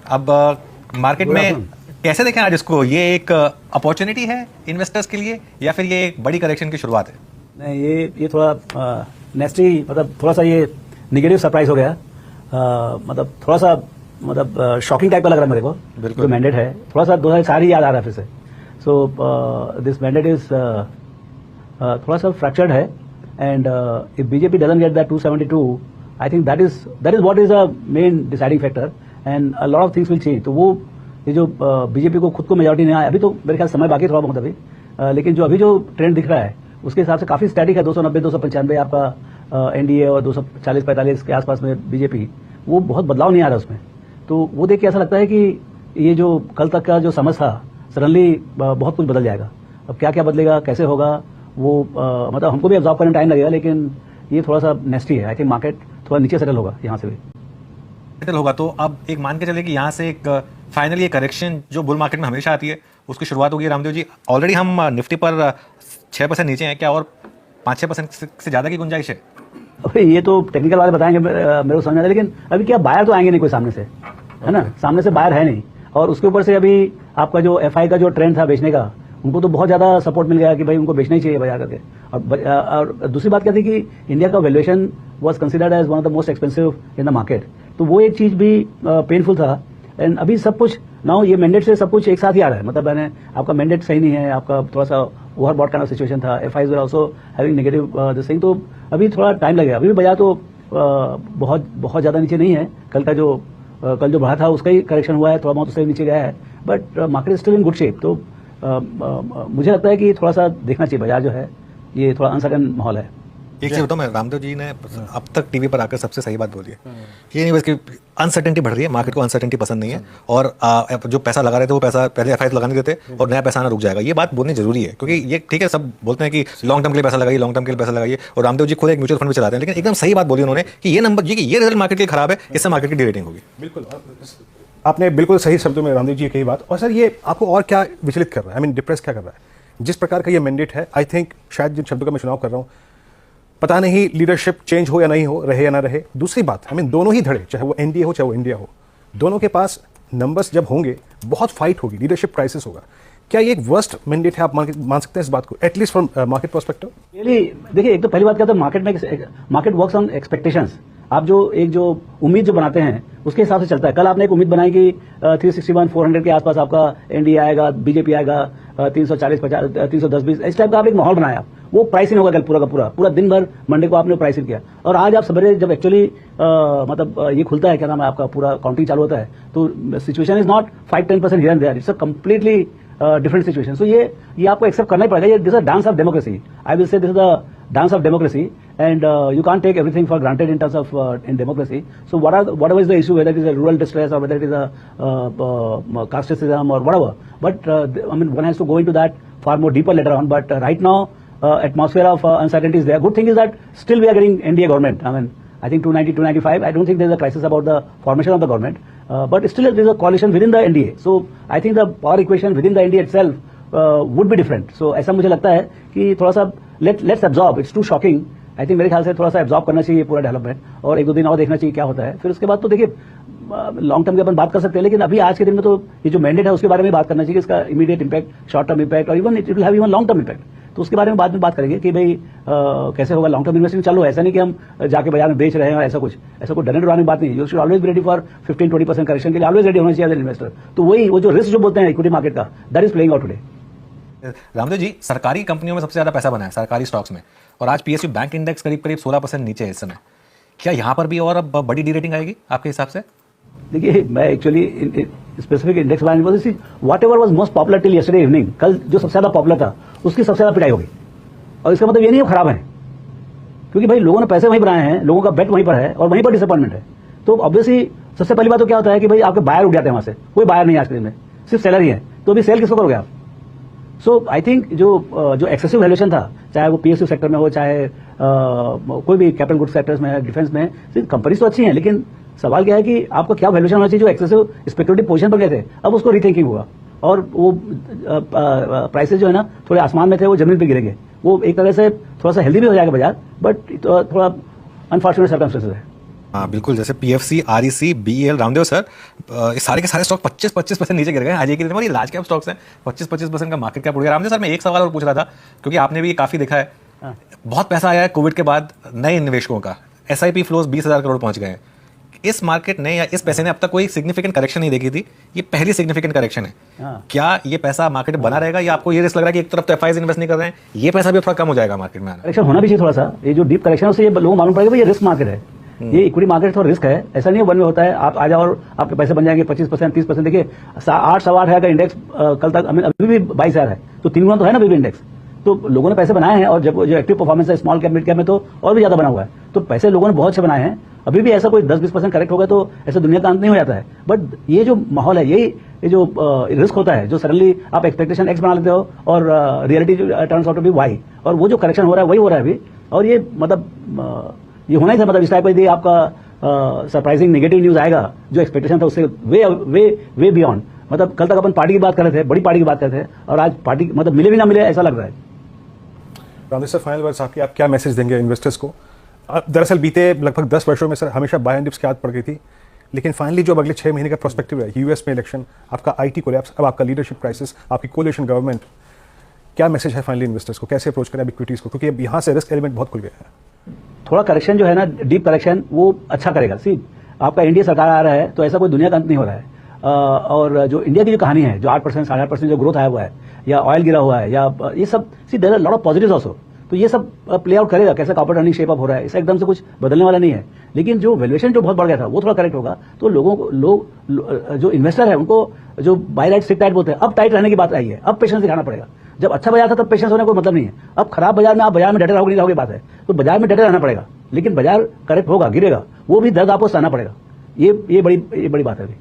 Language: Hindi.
अब मार्केट में कैसे देखें आज इसको? ये एक अपॉर्चुनिटी है इन्वेस्टर्स के लिए या फिर ये एक बड़ी करेक्शन की शुरुआत है? नहीं, ये थोड़ा नेस्टी, मतलब थोड़ा सा ये निगेटिव सरप्राइज हो गया। मतलब थोड़ा सा शॉकिंग टाइप का लग रहा है मेरे को। जो मैंडेट है थोड़ा सा 2004 ही याद आ रहा है फिर से। सो दिस मैंडेट इज थोड़ा सा फ्रैक्चर्ड है and if BJP doesn't get that 272, I think that is what is the main deciding factor and a lot of things will change. तो वो ये जो बीजेपी को खुद को मेजॉरिटी नहीं आया, अभी तो मेरे ख्याल समय बाकी थोड़ा बहुत अभी, लेकिन जो अभी जो ट्रेंड दिख रहा है उसके हिसाब से काफी स्टैटिक है। 290 295 आपका एनडीए और 240-45 के आसपास में बीजेपी, वो बहुत बदलाव नहीं आ रहा उसमें। तो वो देख के ऐसा लगता है कि ये जो कल तक का जो समझ था सडनली बहुत कुछ बदल जाएगा। अब क्या क्या बदलेगा, कैसे होगा, वो मतलब हमको भी ऑब्जर्व करने टाइम लगेगा, लेकिन ये थोड़ा सा नेस्टी है। आई थिंक मार्केट थोड़ा नीचे सेटल होगा, यहाँ से भी सेटल होगा। तो अब एक मान के चले कि यहाँ से एक फाइनली ये करेक्शन जो बुल मार्केट में हमेशा आती है उसकी शुरुआत होगी। रामदेव जी, ऑलरेडी हम निफ्टी पर 6% नीचे हैं, क्या और 5-6% से ज्यादा की गुंजाइश है? अरे ये तो टेक्निकल वाले बताएंगे, मेरे को समझ आता है, लेकिन अभी क्या बायर तो आएंगे नहीं कोई सामने से, है ना? सामने से बायर है नहीं, और उसके ऊपर से अभी आपका जो एफआई का जो ट्रेंड था बेचने का, उनको तो बहुत ज्यादा सपोर्ट मिल गया कि भाई उनको बेचना ही चाहिए बाजार करके। और दूसरी बात क्या थी कि इंडिया का valuation was considered as one of the most expensive in the market, तो वो एक चीज भी पेनफुल था। एंड अभी सब कुछ नाउ ये मैंडेट से सब कुछ एक साथ ही आ रहा है। मतलब मैंने आपका मैंडेट सही नहीं है, आपका थोड़ा सा ओवरबॉट काइंड ऑफ सिचुएशन था, FIIs were also having negative this thing, तो अभी थोड़ा टाइम लगेगा। अभी भी बाजार तो बहुत ज्यादा नीचे नहीं है। कल जो बढ़ा था उसका ही करेक्शन हुआ है, थोड़ा बहुत उससे नीचे गया है, but market still in good shape. तो मुझे लगता है कि थोड़ा सा देखना चाहिए, बाजार जो है ये थोड़ा अनसर्टेन माहौल है। एक चीज बताऊं मैं, रामदेव जी ने अब तक टीवी पर आकर सबसे सही बात बोली है। ये नहीं बस कि अनसर्टेनिटी बढ़ रही है, मार्केट को अनसर्टेनिटी पसंद नहीं है, और जो पैसा लगा रहे थे वो पैसा पहले एफआई लगाने देते और नया पैसा आना रुक जाएगा। ये बात बोलनी जरूरी है, क्योंकि ये ठीक है, सब बोलते हैं कि लॉन्ग टर्म के लिए पैसा लगाइए, लॉन्ग टर्म के लिए पैसा लगाइए, और रामदेव जी खुद एक म्यूचुअल फंड में चलाते हैं, लेकिन एकदम सही बात बोली उन्होंने कि ये नंबर ये रिजल्ट मार्केट के लिए खराब है, इससे मार्केट की डिरेटिंग होगी। बिल्कुल, आपने बिल्कुल सही शब्दों में रामदेव जी की कही बात। और सर, ये आपको और क्या विचलित कर रहा है, आई मीन डिप्रेस क्या कर रहा है? जिस प्रकार का ये मैंडेट है, आई थिंक शायद जिन शब्दों का मैं चुनाव कर रहा हूँ, पता नहीं लीडरशिप चेंज हो या नहीं हो, रहे या ना रहे। दूसरी बात, आई मीन दोनों ही धड़े, चाहे वो एनडीए हो चाहे वो इंडिया हो, दोनों के पास नंबर्स जब होंगे बहुत फाइट होगी, लीडरशिप क्राइसिस होगा। क्या ये एक वर्स्ट मैंडेट है, आप मान सकते हैं इस बात को, एटलीस्ट फ्रॉम मार्केट पर्सपेक्टिव? देखिए, एक तो पहली बात क्या, तो मार्केट वर्क्स ऑन एक्सपेक्टेशंस। आप जो उम्मीद जो बनाते हैं उसके हिसाब से चलता है। कल आपने एक उम्मीद बनाई कि 361 400 के आसपास आपका एनडीए आएगा, बीजेपी आएगा 340 50 310 20, इस टाइप का आप एक माहौल बनाया। वो प्राइसिंग होगा कल पूरा का पूरा दिन भर मंडे को आपने प्राइसिंग किया, और आज आप सवेरे जब एक्चुअली मतलब ये खुलता है, क्या नाम है आपका, पूरा काउंटिंग चालू होता है, तो situation is not 5-10% here and there, it's a completely different situation. So ये आपको एक्सेप्ट करना ही पड़ेगा। ये this is dance of democracy, I will say this is the dance of democracy, and you can't take everything for granted in terms of in democracy. So whatever is the issue, whether it is a rural distress or whether it is a casteism or whatever, but I mean one has to go into that far more deeper later on. But right now atmosphere of uncertainty is there. Good thing is that still we are getting NDA government. I mean I think 290 295. I don't think there is a crisis about the formation of the government, but still there is a coalition within the NDA. So I think the power equation within the NDA itself would be different. So ऐसा मुझे लगता है कि थोड़ा सा let's absorb. It's too shocking. I think मेरे ख्याल से थोड़ा सा एब्जॉर्ब करना चाहिए पूरा डेवलपमेंट, और 1-2 दिन और देखना चाहिए क्या होता है। फिर उसके बाद तो देखिए लॉन्ग टर्म की अपन बात कर सकते हैं, लेकिन अभी आज के दिन में तो ये जो मैंडेट है उसके बारे में बात करना चाहिए, इसका immediate impact, short term impact, और even it will have even long term impact. तो उसके बारे में बाद में बात करेंगे कि भाई कैसे होगा लॉन्ग टर्म इन्वेस्टिंग। चलो, ऐसा नहीं कि हम जाके बाजार में बेच रहे हैं, ऐसा कोई डरने डराने की बात नहीं है। You should always be ready for 15-20% correction के लिए, ऑलवेज रेडी होना चाहिए एज एन इन्वेस्टर। तो वही वो जो रिस्क जो बोलते हैं इक्विटी मार्केट का, that is playing out today. Ramdev ji, सरकारी कंपनियों में सबसे ज्यादा पैसा बना है, सरकारी स्टॉक्स में, और आज पीएसयू बैंक इंडेक्स करीब 16% नीचे है इस समय। क्या यहाँ पर भी और अब बड़ी डीरेटिंग आएगी आपके हिसाब से? देखिए, मैं actually specific index what ever was most popular till yesterday evening, कल जो सबसे ज्यादा पॉपुलर था उसकी सबसे ज्यादा पिटाई होगी। और इसका मतलब ये नहीं है खराब है, क्योंकि भाई लोगों ने पैसे वहीं बनाए हैं, लोगों का बेट वहीं पर है और वहीं पर डिसअपॉइंटमेंट है। तो ऑब्वियसली सबसे पहली बात तो क्या होता है कि भाई आपके बायर उठ जाते हैं वहां से, कोई बायर नहीं आज के दिन में, सिर्फ सेलर ही है। तो अभी सेल किसको करोगे आप? सो आई थिंक जो एक्सेसिव वैल्यूएशन था, चाहे वो पीएसयू सेक्टर में हो, चाहे कोई भी कैपिटल गुड्स सेक्टर्स में, डिफेंस में, कंपनीज तो अच्छी हैं, लेकिन सवाल क्या है कि आपका क्या वैल्यूएशन होना चाहिए। जो एक्सेसिव स्पेक्युलेटिव पोजीशन पर गए थे, अब उसको रीथिंकिंग होगा, और वो प्राइसेस जो है ना थोड़े आसमान में थे, वो जमीन पे गिरेंगे। वो एक तरह से थोड़ा सा हेल्दी भी हो जाएगा बाजार, बट थोड़ा अनफॉर्चुनेट सर्कमस्टेंसेस है। हाँ बिल्कुल, जैसे PFC, REC, BEL, Ramdev sir, ये सारे के सारे स्टॉक 25% नीचे गिर गए आज एक ही दिन में। ये लार्ज कैप स्टॉक्स हैं, 25% का मार्केट कैप उड़ गया। रामदेव सर, मैं एक सवाल और पूछ रहा था, क्योंकि आपने भी काफ़ी देखा है, बहुत पैसा आया है कोविड के बाद नए निवेशकों का, एसआईपी फ्लोज 20,000 करोड़ पहुंच गए हैं। इस मार्केट ने या इस पैसे ने अब तक कोई सिग्निफिकेंट करेक्शन नहीं देखी थी, ये पहली सिग्निफिकेंट करेक्शन है। क्या ये पैसा मार्केट बना रहेगा, या आपको ये रिस्क लग रहा है कि एक तरफ तो एफआईज इन्वेस्ट नहीं कर रहे हैं, ये पैसा भी थोड़ा कम हो जाएगा मार्केट में? करेक्शन होना भी चाहिए थोड़ा सा, ये जो डीप करेक्शन है उससे ये लोगों को मालूम पड़ेगा भाई ये रिस्क मार्केट है, ये इक्विटी मार्केट थोड़ा रिस्क है। ऐसा नहीं है वन में होता है, आप आ जाओ और आपके पैसे बन जाएंगे 25%, 30%। देखिए 8-8.5 का इंडेक्स कल तक अभी भी 22,000 है, तो 3 गुना तो है ना अभी भी इंडेक्स। तो लोगों ने पैसे बनाए हैं, और जब जो एक्टिव परफॉर्मेंस है स्मॉल कैप मिड कैप में तो और भी ज्यादा बना हुआ है, तो पैसे लोगों ने बहुत अच्छे बनाए हैं। अभी भी ऐसा कोई 10-20% करेक्ट होगा तो ऐसा दुनिया का अंत नहीं हो जाता है। बट ये जो माहौल है, ये जो रिस्क होता है, जो सडनली आप एक्सपेक्टेशन एक्स बना लेते हो और reality turns out to be Y, और वो जो करेक्शन हो रहा है वही हो रहा है अभी। और ये मतलब ये होना ही था, मतलब इस टाइप का यदि आपका सरप्राइजिंग नेगेटिव न्यूज आएगा, जो एक्सपेक्टेशन था उससे वे बियॉन्ड। मतलब कल तक अपन पार्टी की बात कर रहे थे, बड़ी पार्टी की बात कर रहे थे, और आज पार्टी मतलब मिले भी ना मिले ऐसा लग रहा है। रामदेव सर, फाइनल वर्ड्स आपके, आप क्या मैसेज देंगे इन्वेस्टर्स को? दरअसल बीते लगभग 10 वर्षों में सर हमेशा बाय एंड डिप्स की आदत पड़ गई थी, लेकिन फाइनली जो अब अगले 6 महीने का प्रोस्पेक्टिव है, यूएस में इलेक्शन, आपका आईटी कोलैप्स, अब आपका लीडरशिप क्राइसिस, आपकी कोलिशन गवर्नमेंट, क्या मैसेज है फाइनली इन्वेस्टर्स को? कैसे अप्रोच करें अब इक्विटीज को, क्योंकि अब यहाँ से रिस्क एलिमेंट बहुत खुल गया है। थोड़ा करेक्शन जो है ना, डीप करेक्शन, वो अच्छा करेगा। सी आपका इंडिया सरकार आ रहा है तो ऐसा कोई दुनिया का अंत नहीं हो रहा है। और जो इंडिया की जो कहानी है, जो 8% 8.5% जो ग्रोथ आया हुआ है, या ऑयल गिरा हुआ है, या ये सब, see there are lot of positives also, तो ये सब प्ले आउट करेगा। कैसे कॉर्पोरेट अर्निंग शेप अप हो रहा है, इससे एकदम से कुछ बदलने वाला नहीं है। लेकिन जो वैल्यूएशन जो बहुत बढ़ गया था वो थोड़ा करेक्ट होगा, तो लोग जो इन्वेस्टर है उनको जो बाय राइट सिट टाइट बोलते हैं, अब टाइट रहने की बात आई है। अब पेशेंस दिखाना पड़ेगा। जब अच्छा बाजार था तब पेशेंस होने का कोई मतलब नहीं है। अब खराब बाजार में आप बाजार में डटे रहोगे नहीं रहोगे बात है, तो बाजार में डटे रहना पड़ेगा। लेकिन बाजार करेक्ट होगा, गिरेगा, वो भी दर्द आपको सहना पड़ेगा। ये बड़ी बात है अभी।